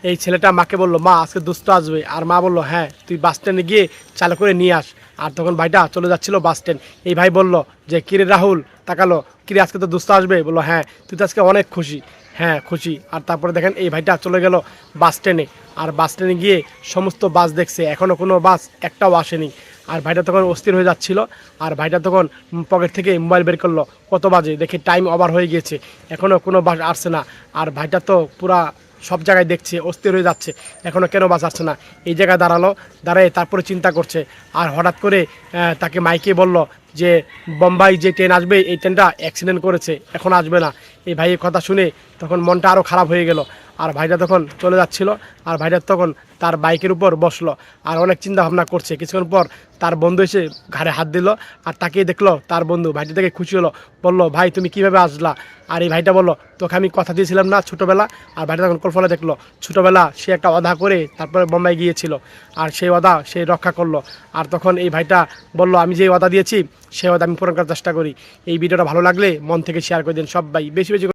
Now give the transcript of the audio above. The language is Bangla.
এই ছেলেটা মাকে বলল, মা আজকে দুস্থ আসবে। আর মা বলল, হ্যাঁ তুই বাস স্ট্যান্ডে গিয়ে চালু করে নিয়ে আস। আর তখন ভাইটা চলে যাচ্ছিল বাস স্ট্যান্ড। এই ভাই বলল যে, কিরে রাহুল, তাকালো, কিরে আজকে তো দুস্থ আসবে? বললো, হ্যাঁ। তুই তো আজকে অনেক খুশি? হ্যাঁ খুশি। আর তারপরে দেখেন এই ভাইটা চলে গেল বাস স্ট্যান্ডে। আর বাস স্ট্যান্ডে গিয়ে সমস্ত বাস দেখছে, এখনও কোনো বাস একটাও আসেনি। আর ভাইটা তখন অস্থির হয়ে যাচ্ছিল। আর ভাইটা তখন পকেট থেকে মোবাইল বের করলো, কত বাজে দেখে, টাইম ওভার হয়ে গিয়েছে, এখনও কোনো বাস আসছে না। আর ভাইটা তো পুরা সব জায়গায় দেখছে, অস্থির হয়ে যাচ্ছে, এখনও কেন বাস আসছে না। এই জায়গায় দাঁড়ালো, দাঁড়ায় তারপরে চিন্তা করছে। আর হঠাৎ করে তাকে মাইকে বলল যে, বোম্বাই যে ট্রেন আসবে এই ট্রেনটা অ্যাক্সিডেন্ট করেছে, এখন আসবে না। এই ভাইয়ের কথা শুনে তখন মনটা আরও খারাপ হয়ে গেল। আর ভাইটা তখন চলে যাচ্ছিল। আর ভাইটা তখন তার বাইকের উপর বসলো আর অনেক চিন্তা ভাবনা করছে। কিছুক্ষণ পর তার বন্ধু এসে ঘাড়ে হাত দিল। আর তাকিয়ে দেখলো তার বন্ধু, ভাইটা থেকে খুশি হলো, বলল, ভাই তুমি কিভাবে আসলা? আর এই ভাইটা বলল, তোকে আমি কথা দিয়েছিলাম না ছোটোবেলা। আর ভাইটা তখন কল্পনা দেখলো ছোটোবেলা সে একটা অদা করে তারপরে বোম্বাই গিয়েছিল, আর সেই অদা সে রক্ষা করলো। আর তখন এই ভাইটা বলল, আমি যে অদা দিয়েছি সেই অদা আমি পূরণ করার চেষ্টা করি। এই ভিডিওটা ভালো লাগলে মন থেকে শেয়ার করে দিন সবাই, বেশি বেশি করে।